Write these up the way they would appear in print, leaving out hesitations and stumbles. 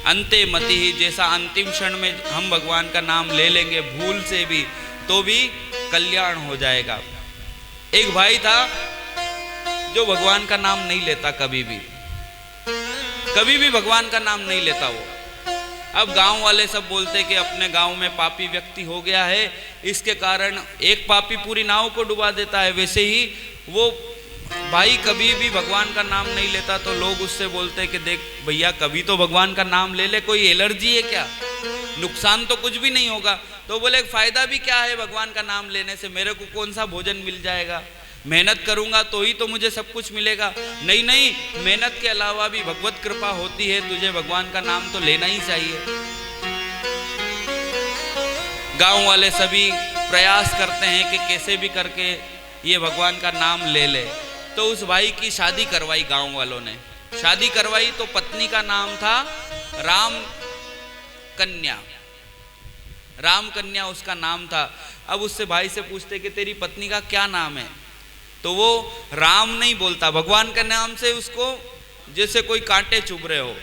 अंते मति ही, जैसा अंतिम क्षण में हम भगवान का नाम ले लेंगे भूल से भी तो भी कल्याण हो जाएगा। एक भाई था जो भगवान का नाम नहीं लेता, कभी भी भगवान का नाम नहीं लेता वो। अब गांव वाले सब बोलते कि अपने गांव में पापी व्यक्ति हो गया है, इसके कारण एक पापी पूरी नाव को डुबा देता है। वैसे ही वो भाई कभी भी भगवान का नाम नहीं लेता, तो लोग उससे बोलते कि देख भैया कभी तो भगवान का नाम ले ले, कोई एलर्जी है क्या, नुकसान तो कुछ भी नहीं होगा। तो बोले फायदा भी क्या है भगवान का नाम लेने से, मेरे को कौन सा भोजन मिल जाएगा, मेहनत करूंगा तो ही तो मुझे सब कुछ मिलेगा। नहीं नहीं, मेहनत के अलावा भी भगवत कृपा होती है, तुझे भगवान का नाम तो लेना ही चाहिए। गांव वाले सभी प्रयास करते हैं कि कैसे भी करके ये भगवान का नाम ले ले। तो उस भाई की शादी करवाई, गांव वालों ने शादी करवाई। तो पत्नी का नाम था राम कन्या, राम कन्या उसका नाम था। अब उससे भाई से पूछते कि तेरी पत्नी का क्या नाम है, तो वो राम नहीं बोलता, भगवान के नाम से उसको जैसे कोई कांटे चुभ रहे हो,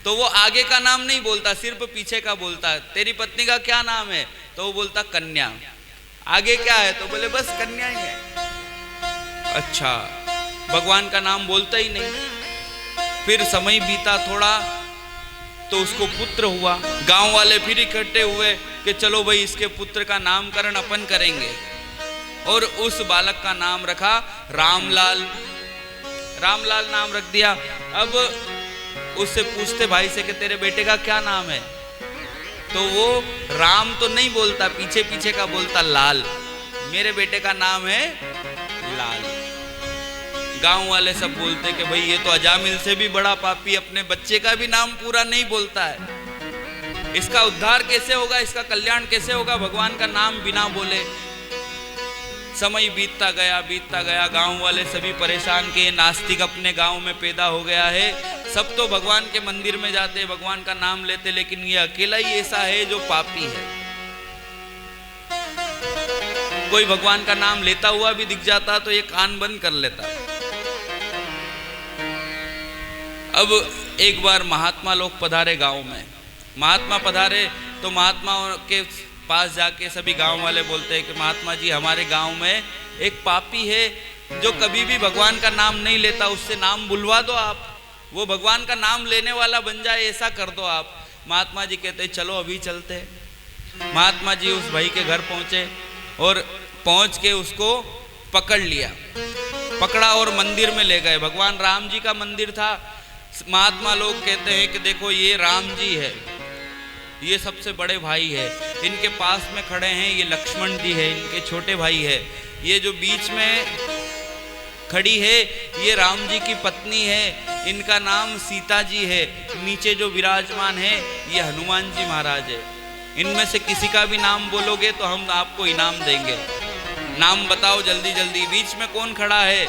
तो वो आगे का नाम नहीं बोलता, सिर्फ पीछे का बोलता। तेरी पत्नी का क्या नाम है, तो वो बोलता कन्या। आगे क्या है, तो बोले बस कन्या ही है। अच्छा, भगवान का नाम बोलता ही नहीं। फिर समय बीता थोड़ा, तो उसको पुत्र हुआ। गांव वाले फिर इकट्ठे हुए कि चलो भाई इसके पुत्र का नामकरण अपन करेंगे, और उस बालक का नाम रखा रामलाल। रामलाल नाम रख दिया। अब उससे पूछते भाई से कि तेरे बेटे का क्या नाम है, तो वो राम तो नहीं बोलता, पीछे पीछे का बोलता लाल, मेरे बेटे का नाम है लाल। गांव वाले सब बोलते कि भाई ये तो अजामिल से भी बड़ा पापी, अपने बच्चे का भी नाम पूरा नहीं बोलता है, इसका उद्धार कैसे होगा, इसका कल्याण कैसे होगा भगवान का नाम बिना बोले। समय बीतता गया, गांव वाले सभी परेशान के नास्तिक अपने गांव में पैदा हो गया है। सब तो भगवान के मंदिर में जाते, भगवान का नाम लेते, लेकिन ये अकेला ही ऐसा है जो पापी है। कोई भगवान का नाम लेता हुआ भी दिख जाता तो ये कान बंद कर लेता। अब एक बार महात्मा लोग पधारे गांव में। महात्मा पधारे तो महात्मा के पास जाके सभी गांव वाले बोलते हैं कि महात्मा जी हमारे गांव में एक पापी है जो कभी भी भगवान का नाम नहीं लेता, उससे नाम बुलवा दो आप, वो भगवान का नाम लेने वाला बन जाए, ऐसा कर दो आप। महात्मा जी कहते चलो अभी चलते। महात्मा जी उस भाई के घर पहुंचे और पहुंच के उसको पकड़ लिया, पकड़ा और मंदिर में ले गए। भगवान राम जी का मंदिर था। महात्मा लोग कहते हैं कि देखो ये राम जी है, ये सबसे बड़े भाई है, इनके पास में खड़े हैं ये लक्ष्मण जी है, इनके छोटे भाई है, ये जो बीच में खड़ी है ये राम जी की पत्नी है, इनका नाम सीता जी है, नीचे जो विराजमान है ये हनुमान जी महाराज है। इनमें से किसी का भी नाम बोलोगे तो हम आपको इनाम देंगे, नाम बताओ जल्दी जल्दी। बीच में कौन खड़ा है,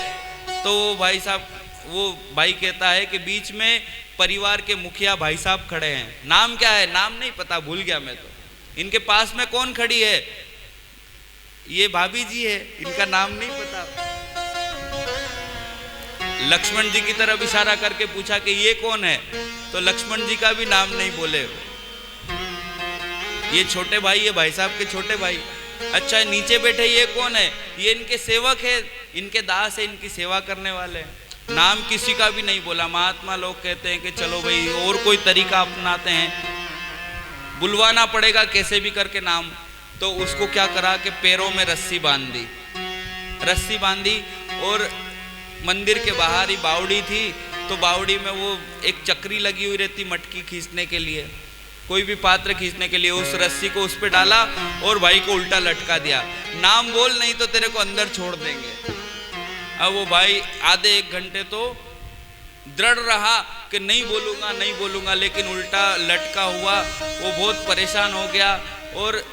तो भाई साहब, वो भाई कहता है कि बीच में परिवार के मुखिया भाई साहब खड़े हैं। नाम क्या है, नाम नहीं पता, भूल गया मैं तो। इनके पास में कौन खड़ी है, ये भाभी जी है, इनका नाम नहीं पता। लक्ष्मण जी की तरफ इशारा करके पूछा कि ये कौन है, तो लक्ष्मण जी का भी नाम नहीं बोले। ये छोटे भाई है, भाई साहब के छोटे भाई। अच्छा नीचे बैठे ये कौन है, ये इनके सेवक है, इनके दास है, इनकी सेवा करने वाले हैं। नाम किसी का भी नहीं बोला। महात्मा लोग कहते हैं कि चलो भाई और कोई तरीका अपनाते हैं, बुलवाना पड़ेगा कैसे भी करके नाम। तो उसको क्या करा कि पैरों में रस्सी बांधी और मंदिर के बाहर ही बावड़ी थी, तो बावड़ी में वो एक चक्री लगी हुई रहती मटकी खींचने के लिए, कोई भी पात्र खींचने के लिए, उस रस्सी को उस पे डाला और भाई को उल्टा लटका दिया। नाम बोल नहीं तो तेरे को अंदर छोड़ देंगे। अब वो भाई आधे एक घंटे तो दृढ़ रहा कि नहीं बोलूँगा, लेकिन उल्टा लटका हुआ। वो बहुत परेशान हो गया और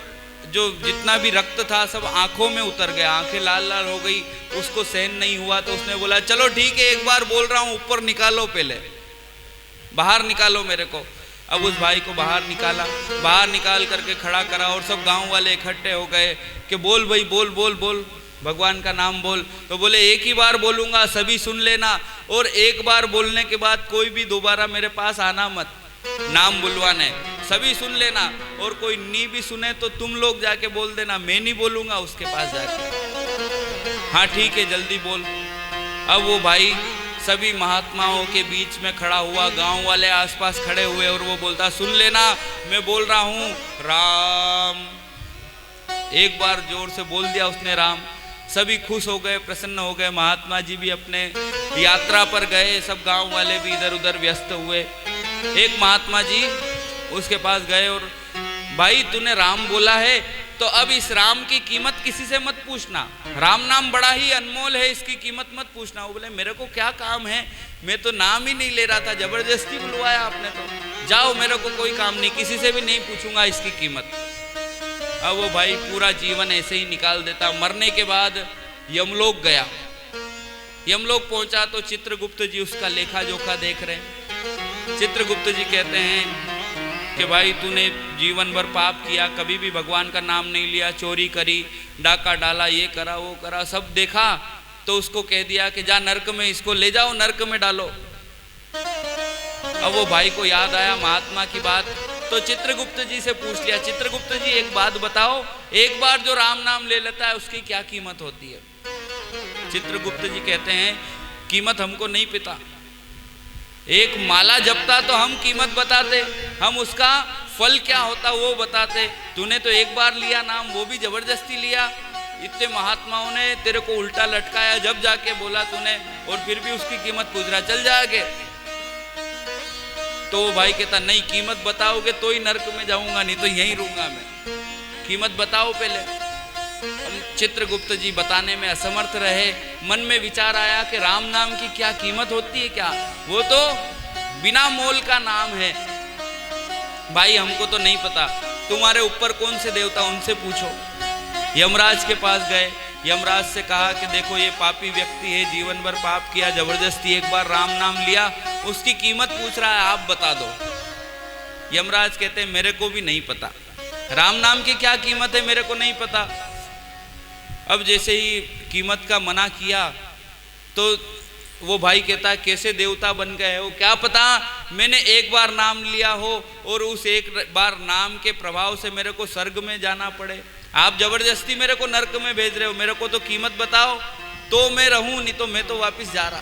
जो जितना भी रक्त था सब आंखों में उतर गया, आंखें लाल लाल हो गई। उसको सहन नहीं हुआ तो उसने बोला चलो ठीक है, एक बार बोल रहा हूँ, ऊपर निकालो, पहले बाहर निकालो मेरे को। अब उस भाई को बाहर निकाला, बाहर निकाल करके खड़ा करा और सब गांव वाले इकट्ठे हो गए कि बोल भाई बोल भगवान का नाम बोल। तो बोले एक ही बार बोलूँगा, सभी सुन लेना, और एक बार बोलने के बाद कोई भी दोबारा मेरे पास आना मत। नाम बुलवाने, सभी सुन लेना, और कोई नहीं भी सुने तो तुम लोग जाके बोल देना, मैं नहीं बोलूंगा उसके पास जाके। हाँ ठीक है, जल्दी बोल। अब वो भाई सभी महात्माओं के बीच में खड़ा हुआ, गांव वाले आसपास खड़े हुए, और वो बोलता, सुन लेना मैं बोल रहा हूं राम। एक बार जोर से बोल दिया उसने राम। सभी खुश हो गए, प्रसन्न हो गए। महात्मा जी भी अपने यात्रा पर गए, सब गांव वाले भी इधर उधर व्यस्त हुए। एक महात्मा जी उसके पास गए और, भाई तूने राम बोला है तो अब इस राम की कीमत किसी से मत पूछना, राम नाम बड़ा ही अनमोल है, इसकी कीमत मत पूछना। वो बोले, मेरे को क्या काम है, मैं तो नाम ही नहीं ले रहा था, जबरदस्ती बुलवाया आपने तो, जाओ मेरे को कोई काम नहीं, किसी से भी नहीं पूछूंगा इसकी कीमत। अब वो भाई पूरा जीवन ऐसे ही निकाल देता। मरने के बाद यमलोक गया। यमलोक पहुंचा तो चित्रगुप्त जी उसका लेखा जोखा देख रहे। चित्रगुप्त जी कहते हैं कि भाई तूने जीवन भर पाप किया, कभी भी भगवान का नाम नहीं लिया, चोरी करी, डाका डाला, ये करा वो करा, सब देखा, तो उसको कह दिया कि जा नरक में, इसको ले जाओ नरक में डालो। अब वो भाई को याद आया महात्मा की बात, तो चित्रगुप्त जी से पूछ लिया, चित्रगुप्त जी एक बात बताओ, एक बार जो राम नाम ले लेता है उसकी क्या कीमत होती है? चित्रगुप्त जी कहते हैं, कीमत हमको नहीं पता, एक माला जपता तो हम कीमत बताते, हम उसका फल क्या होता वो बताते, तूने तो एक बार लिया नाम, वो भी जबरदस्ती लिया, इतने महात्माओं ने तेरे को उल्टा लटकाया, जब जाके बोला तूने, और फिर भी उसकी कीमत पूछ रहा, चल जाओगे? तो वो भाई कहता, नहीं कीमत बताओगे तो ही नरक में जाऊंगा, नहीं तो यहीं रहूंगा मैं, कीमत बताओ पहले। चित्रगुप्त जी बताने में असमर्थ रहे। मन में विचार आया कि राम नाम की क्या कीमत होती है, क्या वो तो बिना मोल का नाम है, भाई हमको तो नहीं पता, तुम्हारे ऊपर कौन से देवता, उनसे पूछो। यमराज के पास गए, यमराज से कहा कि देखो ये पापी व्यक्ति है, जीवन भर पाप किया, जबरदस्ती एक बार राम नाम लिया, उसकी कीमत पूछ रहा है, आप बता दो। यमराज कहते हैं, मेरे को भी नहीं पता, राम नाम की क्या कीमत है मेरे को नहीं पता। अब जैसे ही कीमत का मना किया तो वो भाई कहता, कैसे देवता बन गए हो, क्या पता मैंने एक बार नाम लिया हो और उस एक बार नाम के प्रभाव से मेरे को स्वर्ग में जाना पड़े, आप जबरदस्ती मेरे को नरक में भेज रहे हो, मेरे को तो कीमत बताओ तो मैं रहूं, नहीं तो मैं तो वापस जा रहा।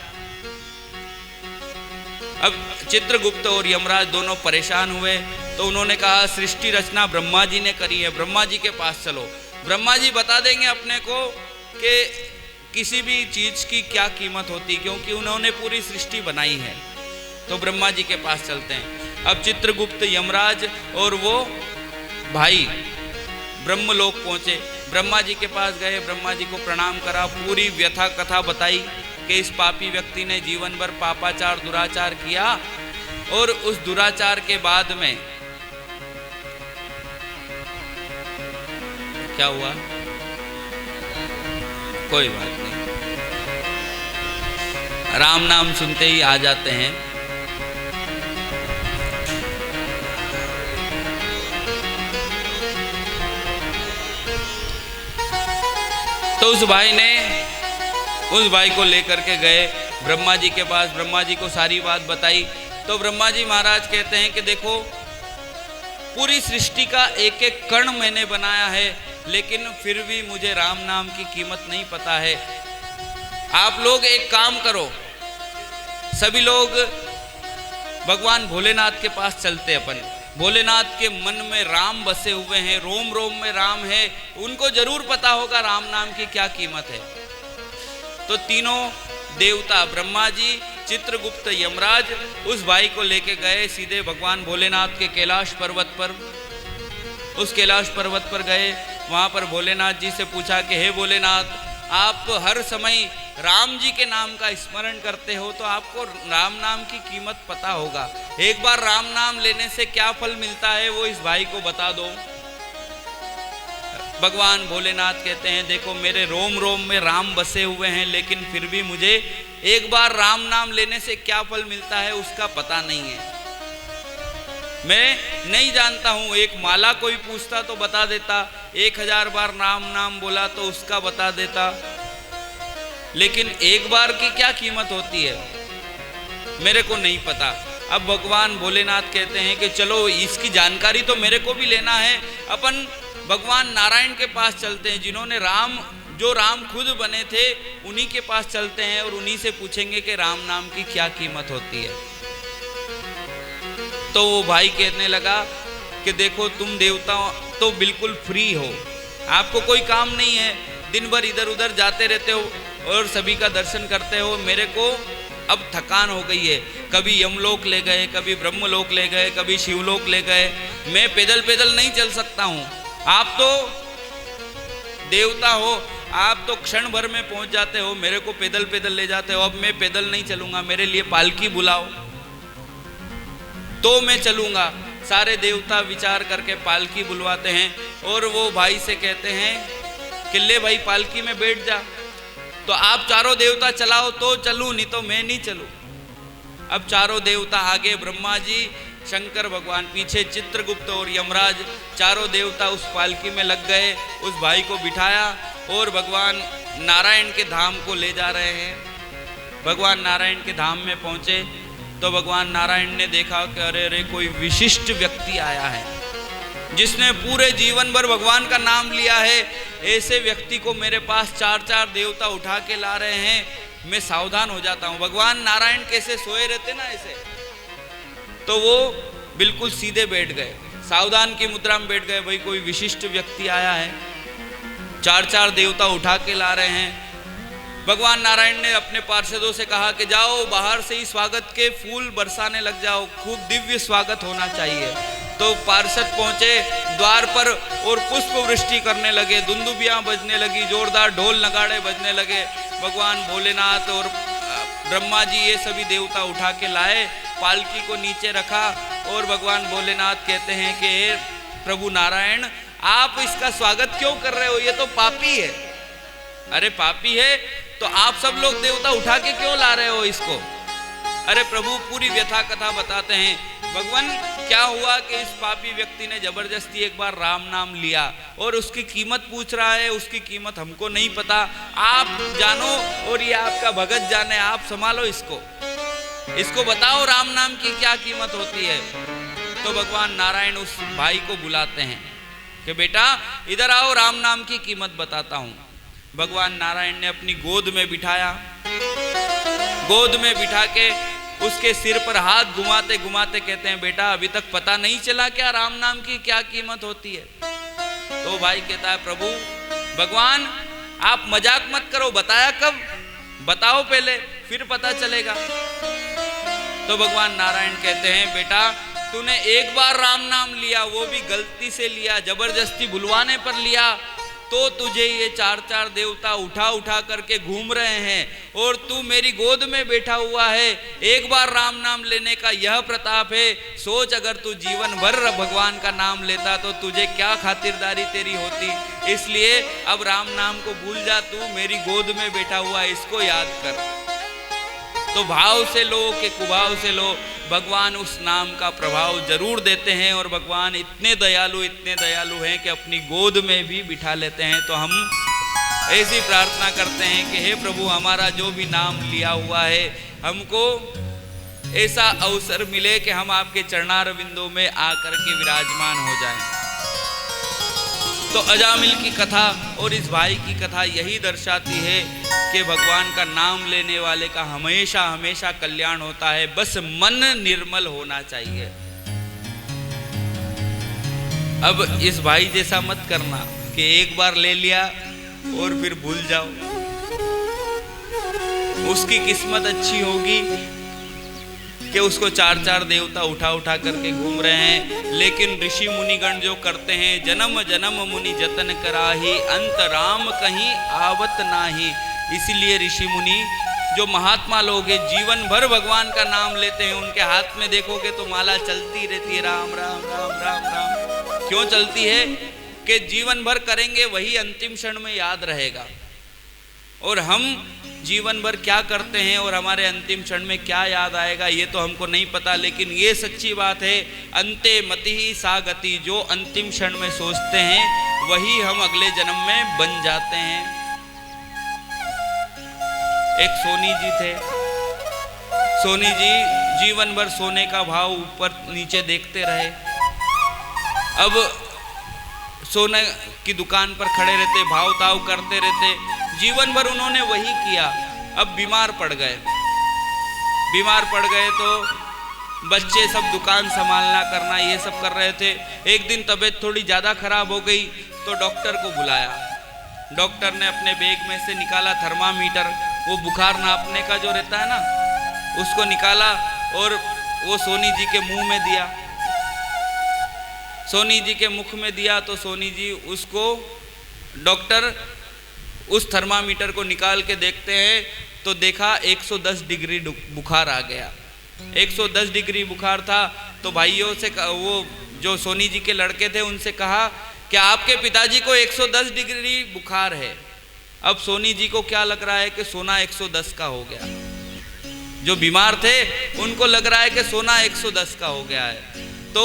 अब चित्रगुप्त और यमराज दोनों परेशान हुए, तो उन्होंने कहा, सृष्टि रचना ब्रह्मा जी ने करी है, ब्रह्मा जी के पास चलो, ब्रह्मा जी बता देंगे अपने को कि किसी भी चीज की क्या कीमत होती, क्योंकि उन्होंने पूरी सृष्टि बनाई है। तो ब्रह्मा जी के पास चलते हैं। अब चित्रगुप्त, यमराज और वो भाई ब्रह्मलोक पहुंचे, ब्रह्मा जी के पास गए, ब्रह्मा जी को प्रणाम करा, पूरी व्यथा कथा बताई कि इस पापी व्यक्ति ने जीवन भर पापाचार दुराचार किया, और उस दुराचार के बाद में क्या हुआ, कोई बात नहीं, राम नाम सुनते ही आ जाते हैं। तो उस भाई को लेकर के गए ब्रह्मा जी के पास, ब्रह्मा जी को सारी बात बताई। तो ब्रह्मा जी महाराज कहते हैं कि देखो, पूरी सृष्टि का एक एक कण मैंने बनाया है, लेकिन फिर भी मुझे राम नाम की कीमत नहीं पता है। आप लोग एक काम करो, सभी लोग भगवान भोलेनाथ के पास चलते, अपन भोलेनाथ के मन में राम बसे हुए हैं, रोम रोम में राम है, उनको जरूर पता होगा राम नाम की क्या कीमत है। तो तीनों देवता ब्रह्मा जी, चित्रगुप्त, यमराज उस भाई को लेके गए सीधे भगवान भोलेनाथ के कैलाश पर्वत पर। उस कैलाश पर्वत पर गए, वहाँ पर भोलेनाथ जी से पूछा कि हे भोलेनाथ, आप हर समय राम जी के नाम का स्मरण करते हो, तो आपको राम नाम की कीमत पता होगा, एक बार राम नाम लेने से क्या फल मिलता है वो इस भाई को बता दो। भगवान भोलेनाथ कहते हैं, देखो मेरे रोम रोम में राम बसे हुए हैं, लेकिन फिर भी मुझे एक बार राम नाम लेने से क्या फल मिलता है उसका पता नहीं है, मैं नहीं जानता हूँ। एक माला कोई पूछता तो बता देता, 1000 बार राम नाम बोला तो उसका बता देता, लेकिन एक बार की क्या कीमत होती है मेरे को नहीं पता। अब भगवान भोलेनाथ कहते हैं कि चलो इसकी जानकारी तो मेरे को भी लेना है, अपन भगवान नारायण के पास चलते हैं, जिन्होंने जो राम खुद बने थे उन्हीं के पास चलते हैं और उन्हीं से पूछेंगे कि राम नाम की क्या कीमत होती है। तो वो भाई कहने लगा कि देखो तुम देवता तो बिल्कुल फ्री हो, आपको कोई काम नहीं है, दिन भर इधर उधर जाते रहते हो और सभी का दर्शन करते हो, मेरे को अब थकान हो गई है, कभी यमलोक ले गए, कभी ब्रह्मलोक ले गए, कभी शिवलोक ले गए, मैं पैदल पैदल नहीं चल सकता हूँ, आप तो देवता हो, आप तो क्षण भर में पहुँच जाते हो, मेरे को पैदल पैदल ले जाते हो, अब मैं पैदल नहीं चलूँगा, मेरे लिए पालकी बुलाओ तो मैं चलूँगा। सारे देवता विचार करके पालकी बुलवाते हैं और वो भाई से कहते हैं कि ले भाई पालकी में बैठ जा, तो आप चारों देवता चलाओ तो चलूं, नहीं तो मैं नहीं चलूं। अब चारों देवता आगे, ब्रह्मा जी, शंकर भगवान पीछे, चित्रगुप्त और यमराज, चारों देवता उस पालकी में लग गए, उस भाई को बिठाया और भगवान नारायण के धाम को ले जा रहे हैं। भगवान नारायण के धाम में पहुंचे तो भगवान नारायण ने देखा कि अरे अरे कोई विशिष्ट व्यक्ति आया है जिसने पूरे जीवन भर भगवान का नाम लिया है, ऐसे व्यक्ति को मेरे पास चार चार देवता उठा के ला रहे हैं, मैं सावधान हो जाता हूँ। भगवान नारायण कैसे सोए रहते ना ऐसे, तो वो बिल्कुल सीधे बैठ गए, सावधान की मुद्रा में बैठ गए, भाई कोई विशिष्ट व्यक्ति आया है, चार चार देवता उठा के ला रहे हैं। भगवान नारायण ने अपने पार्षदों से कहा कि जाओ बाहर से ही स्वागत के फूल बरसाने लग जाओ, खूब दिव्य स्वागत होना चाहिए। तो पार्षद पहुंचे द्वार पर और पुष्प वृष्टि करने लगे, दुंदुबियां बजने लगी, जोरदार ढोल नगाड़े बजने लगे। भगवान भोलेनाथ और ब्रह्मा जी ये सभी देवता उठा के लाए, पालकी को नीचे रखा और भगवान भोलेनाथ कहते हैं कि प्रभु नारायण आप इसका स्वागत क्यों कर रहे हो, ये तो पापी है। अरे पापी है तो आप सब लोग देवता उठा के क्यों ला रहे हो इसको? अरे प्रभु पूरी व्यथा कथा बताते हैं। भगवान क्या हुआ कि इस पापी व्यक्ति ने जबरदस्ती एक बार राम नाम लिया और उसकी कीमत पूछ रहा है, उसकी कीमत हमको नहीं पता, आप जानो और ये आपका भगत जाने, आप संभालो इसको बताओ राम नाम की क्या कीमत होती है। तो भगवान नारायण उस भाई को बुलाते हैं कि बेटा इधर आओ, राम नाम की कीमत बताता हूँ। भगवान नारायण ने अपनी गोद में बिठाया, गोद में बिठा के उसके सिर पर हाथ घुमाते घुमाते कहते हैं बेटा अभी तक पता नहीं चला क्या राम नाम की क्या कीमत होती है? तो भाई कहता है प्रभु भगवान आप मजाक मत करो, बताया कब, बताओ पहले फिर पता चलेगा। तो भगवान नारायण कहते हैं बेटा तूने एक बार राम नाम लिया, वो भी गलती से लिया, जबरदस्ती बुलवाने पर लिया, तो तुझे ये चार चार देवता उठा उठा करके घूम रहे हैं और तू मेरी गोद में बैठा हुआ है। एक बार राम नाम लेने का यह प्रताप है, सोच अगर तू जीवन भर भगवान का नाम लेता तो तुझे क्या खातिरदारी तेरी होती। इसलिए अब राम नाम को भूल जा, तू मेरी गोद में बैठा हुआ है, इसको याद कर। तो भाव से लो कि कुभाव से लो, भगवान उस नाम का प्रभाव जरूर देते हैं और भगवान इतने दयालु हैं कि अपनी गोद में भी बिठा लेते हैं। तो हम ऐसी प्रार्थना करते हैं कि हे प्रभु हमारा जो भी नाम लिया हुआ है हमको ऐसा अवसर मिले कि हम आपके चरणारविंदों में आकर के विराजमान हो जाएं। तो अजामिल की कथा और इस भाई की कथा यही दर्शाती है कि भगवान का नाम लेने वाले का हमेशा हमेशा कल्याण होता है, बस मन निर्मल होना चाहिए। अब इस भाई जैसा मत करना कि एक बार ले लिया और फिर भूल जाओ। उसकी किस्मत अच्छी होगी कि उसको चार चार देवता उठा उठा करके घूम रहे हैं, लेकिन ऋषि मुनिगण जो करते हैं जन्म जन्म मुनि जतन कराही, अंत राम कहीं आवत नाही। इसीलिए ऋषि मुनि जो महात्मा लोग हैं जीवन भर भगवान का नाम लेते हैं, उनके हाथ में देखोगे तो माला चलती रहती है, राम राम राम राम राम। क्यों चलती है? कि जीवन भर करेंगे वही अंतिम क्षण में याद रहेगा। और हम जीवन भर क्या करते हैं और हमारे अंतिम क्षण में क्या याद आएगा ये तो हमको नहीं पता, लेकिन ये सच्ची बात है, अंते मति ही सा गति, जो अंतिम क्षण में सोचते हैं वही हम अगले जन्म में बन जाते हैं। एक सोनी जी थे, सोनी जी जीवन भर सोने का भाव ऊपर नीचे देखते रहे। अब सोने की दुकान पर खड़े रहते, भाव ताव करते रहते, जीवन भर उन्होंने वही किया। अब बीमार पड़ गए तो बच्चे सब दुकान संभालना करना ये सब कर रहे थे। एक दिन तबीयत थोड़ी ज़्यादा खराब हो गई तो डॉक्टर को बुलाया। डॉक्टर ने अपने बैग में से निकाला थर्मामीटर, वो बुखार नापने का जो रहता है ना, उसको निकाला और वो सोनी जी के मुंह में दिया। सोनी जी के मुख में दिया तो सोनी जी उसको, डॉक्टर उस थर्मामीटर को निकाल के देखते हैं तो देखा 110 डिग्री बुखार आ गया। 110 डिग्री बुखार था। तो भाइयों से वो जो सोनी जी के लड़के थे उनसे कहा कि आपके पिताजी को 110 डिग्री बुखार है। अब सोनी जी को क्या लग रहा है कि सोना 110 का हो गया। जो बीमार थे उनको लग रहा है कि सोना 110 का हो गया है। तो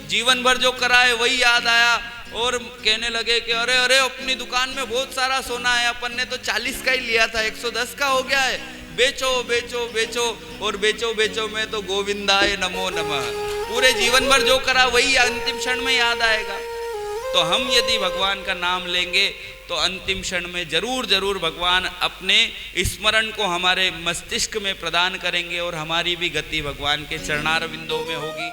जीवन भर जो करा है वही याद आया और कहने लगे कि अरे अरे अपनी दुकान में बहुत सारा सोना है, अपन ने तो 40 का ही लिया था, 110 का हो गया है, बेचो बेचो बेचो। और बेचो बेचो में तो गोविंदाय नमो नमः। पूरे जीवन भर जो करा वही अंतिम क्षण में याद आएगा। तो हम यदि भगवान का नाम लेंगे तो अंतिम क्षण में जरूर जरूर भगवान अपने स्मरण को हमारे मस्तिष्क में प्रदान करेंगे और हमारी भी गति भगवान के चरणारविंदों में होगी।